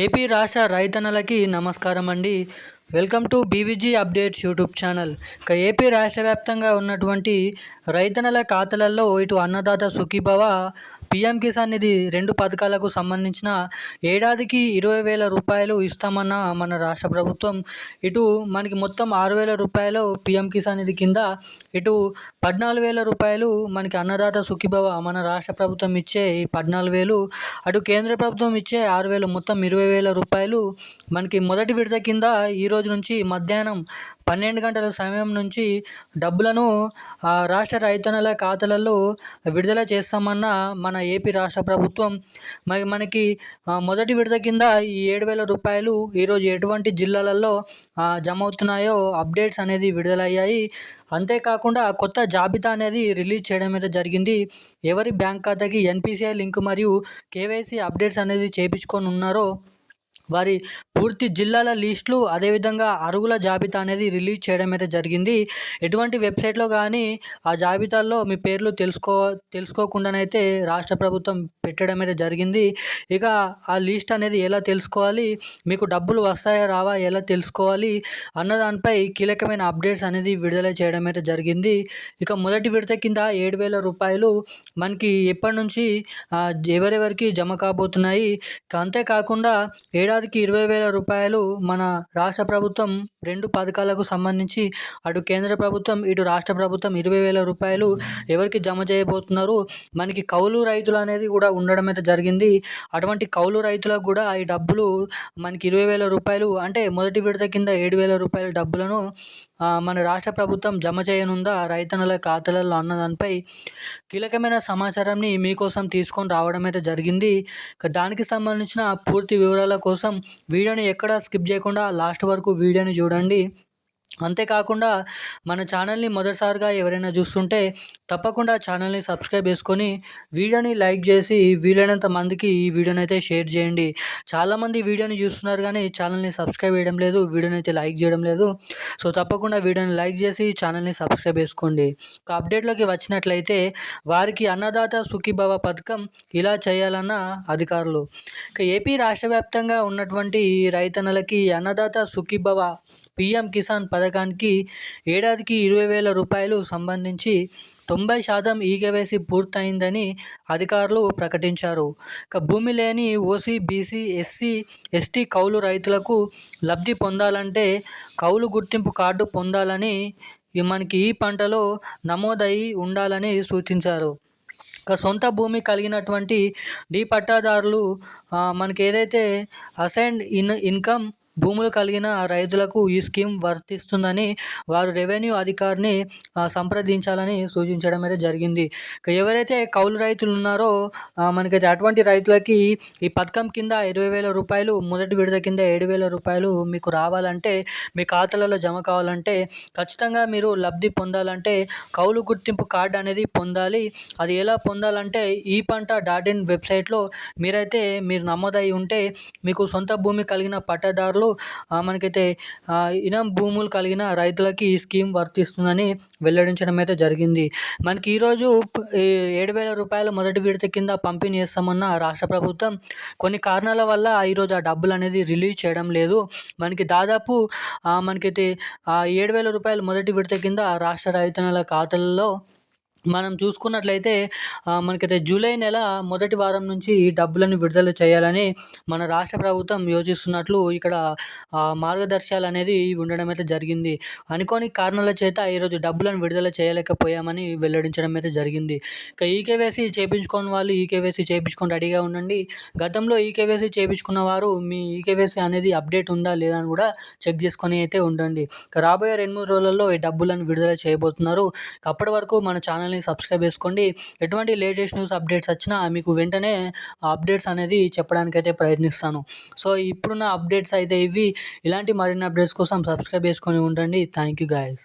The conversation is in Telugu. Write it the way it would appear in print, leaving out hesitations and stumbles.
ఏపీ రాష్ట్ర రైతన్నలకి నమస్కారం అండి. Welcome to BVG updates YouTube channel. AP రాష్ట్ర వ్యాప్తంగా ఉన్నటువంటి రైతన్నల ఖాతాలలో ఇటు అన్నదాత సుఖీభవ, పీఎం కిసాన్ నిధి 2 పథకాలకు సంబంధించిన ఏడాదికి 20,000 రూపాయలు ఇస్తామన్న మన రాష్ట్ర ప్రభుత్వం, ఇటు మనకి మొత్తం 6,000 రూపాయలు పీఎం కిసాన్ నిధి కింద, ఇటు 14,000 రూపాయలు మనకి అన్నదాత సుఖీభవ మన రాష్ట్ర ప్రభుత్వం ఇచ్చే ఈ 14,000, అటు కేంద్ర ప్రభుత్వం ఇచ్చే 6,000, మొత్తం 20,000 రూపాయలు మనకి మొదటి విడత కింద ఈ రోజు నుంచి మధ్యాహ్నం 12 గంటల సమయం నుంచి డబ్బులను రాష్ట్ర రైతన్నల ఖాతాలలో విడుదల చేస్తామన్న మన ఏపీ రాష్ట్ర ప్రభుత్వం. మనకి మొదటి విడత కింద ఈ 7,000 రూపాయలు ఈరోజు ఎటువంటి జిల్లాలలో జమ అవుతున్నాయో అప్డేట్స్ అనేది విడుదలయ్యాయి. అంతేకాకుండా కొత్త జాబితా అనేది రిలీజ్ చేయడం అయితే జరిగింది. ఎవరి బ్యాంక్ ఖాతాకి ఎన్పిసిఐ లింక్ మరియు కేవైసీ అప్డేట్స్ అనేది చేయించుకొని ఉన్నారో వారి పూర్తి జిల్లాల లిస్టులు, అదేవిధంగా అర్హుల జాబితా అనేది రిలీజ్ చేయడం అయితే జరిగింది. ఎటువంటి వెబ్సైట్లో కానీ ఆ జాబితాల్లో మీ పేర్లు తెలుసుకోకుండానైతే రాష్ట్ర ప్రభుత్వం పెట్టడం అయితే జరిగింది. ఇక ఆ లిస్ట్ అనేది ఎలా తెలుసుకోవాలి, మీకు డబ్బులు వస్తాయా రావా ఎలా తెలుసుకోవాలి అన్న దానిపై కీలకమైన అప్డేట్స్ అనేది విడుదల చేయడం అయితే జరిగింది. ఇక మొదటి విడత కింద 7,000 రూపాయలు మనకి ఎప్పటి నుంచి ఎవరెవరికి జమ కాబోతున్నాయి. అంతేకాకుండా ఏడాదికి 20,000 రూపాయలు మన రాష్ట్ర ప్రభుత్వం 2 పథకాలకు సంబంధించి, అటు కేంద్ర ప్రభుత్వం ఇటు రాష్ట్ర ప్రభుత్వం 20,000 రూపాయలు ఎవరికి జమ చేయబోతున్నారు. మనకి కౌలు రైతులు అనేది కూడా ఉండడం అయితే జరిగింది. అటువంటి కౌలు రైతులకు కూడా ఈ డబ్బులు మనకి 20,000 రూపాయలు, అంటే మొదటి విడత కింద 7,000 రూపాయల డబ్బులను మన రాష్ట్ర ప్రభుత్వం జమ చేయనుందా రైతన్నల ఖాతాలలో అన్న దానిపై కీలకమైన సమాచారాన్ని మీకోసం తీసుకొని రావడం అయితే జరిగింది. దానికి సంబంధించిన పూర్తి వివరాల కోసం వీడియోని ఎక్కడ స్కిప్ చేయకుండా లాస్ట్ వరకు వీడియోని చూడండి. అంతేకాకుండా మన ఛానల్ని మొదటిసారిగా ఎవరైనా చూస్తుంటే తప్పకుండా ఛానల్ని సబ్స్క్రైబ్ చేసుకొని వీడియోని లైక్ చేసి వీలైనంత మందికి ఈ వీడియోని అయితే షేర్ చేయండి. చాలామంది వీడియోని చూస్తున్నారు కానీ ఛానల్ని సబ్స్క్రైబ్ చేయడం లేదు, వీడియోని అయితే లైక్ చేయడం లేదు. సో తప్పకుండా వీడియోని లైక్ చేసి ఛానల్ని సబ్స్క్రైబ్ చేసుకోండి. ఒక అప్డేట్లోకి వచ్చినట్లయితే వారికి అన్నదాత సుఖీభవ పథకం ఇలా చేయాలన్న అధికారులు. ఏపీ రాష్ట్ర వ్యాప్తంగా ఉన్నటువంటి రైతన్నలకి అన్నదాత సుఖీభవ పీఎం కిసాన్ పథకానికి ఏడాదికి 20,000 రూపాయలు సంబంధించి 90% ఈకేవైసీ పూర్తయిందని అధికారులు ప్రకటించారు. భూమి లేని ఓసీ, బీసీ, ఎస్సీ, ఎస్టీ కౌలు రైతులకు లబ్ధి పొందాలంటే కౌలు గుర్తింపు కార్డు పొందాలని, మనకి ఈ పంటలో నమోదై ఉండాలని సూచించారు. సొంత భూమి కలిగినటువంటి పట్టాదారులు మనకి ఏదైతే అసైన్డ్ ఇన్కమ్ భూములు కలిగిన రైతులకు ఈ స్కీమ్ వర్తిస్తుందని వారు రెవెన్యూ అధికారిని సంప్రదించాలని సూచించడం అయితే జరిగింది. ఎవరైతే కౌలు రైతులు ఉన్నారో మనకైతే అటువంటి రైతులకి ఈ పథకం కింద 20,000 రూపాయలు, మొదటి విడత కింద 7,000 రూపాయలు మీకు రావాలంటే, మీ ఖాతాలలో జమ కావాలంటే, ఖచ్చితంగా మీరు లబ్ధి పొందాలంటే కౌలు గుర్తింపు కార్డు అనేది పొందాలి. అది ఎలా పొందాలంటే ఈ పంట .in వెబ్సైట్లో మీరు నమోదై ఉంటే, మీకు సొంత భూమి కలిగిన పట్టాదారులు మనకైతే ఇనం భూములు కలిగిన రైతులకి ఈ స్కీమ్ వర్తిస్తుందని వెల్లడించడం అయితే జరిగింది. మనకి ఈరోజు 7,000 రూపాయలు మొదటి విడత కింద పంపిణీ చేస్తామన్న రాష్ట్ర ప్రభుత్వం కొన్ని కారణాల వల్ల ఈరోజు ఆ డబ్బులు అనేది రిలీజ్ చేయడం లేదు. మనకి దాదాపు మనకైతే 7,000 రూపాయలు మొదటి విడత కింద రాష్ట్ర రైతన్నల ఖాతాలలో మనం చూసుకున్నట్లయితే మనకైతే జూలై నెల మొదటి వారం నుంచి డబ్బులను విడుదల చేయాలని మన రాష్ట్ర ప్రభుత్వం యోచిస్తున్నట్లు ఇక్కడ మార్గదర్శకాలు అనేది ఉండడం అయితే జరిగింది. అనుకోని కారణాల చేత ఈరోజు డబ్బులను విడుదల చేయలేకపోయామని వెల్లడించడం అయితే జరిగింది. ఇక ఈకేవైసీ చేయించుకోని వాళ్ళు ఈకేవైసీ చేయించుకొని రెడీగా ఉండండి. గతంలో ఈకేవైసీ చేయించుకున్న వారు మీ ఈకేవైసీ అనేది అప్డేట్ ఉందా లేదా అని కూడా చెక్ చేసుకొని అయితే ఉండండి. ఇక రాబోయే 2-3 రోజులలో ఈ డబ్బులను విడుదల చేయబోతున్నారు. అప్పటి వరకు మన ఛానల్ని సబ్స్క్రైబ్ చేసుకోండి. ఎటువంటి లేటెస్ట్ న్యూస్ అప్డేట్స్ వచ్చినా మీకు వెంటనే అప్డేట్స్ అనేది చెప్పడానికైతే ప్రయత్నిస్తాను. సో ఇప్పుడున్న అప్డేట్స్ అయితే ఇవి. ఇలాంటి మరిన్ని అప్డేట్స్ కోసం సబ్స్క్రైబ్ చేసుకొని ఉండండి. Thank you guys.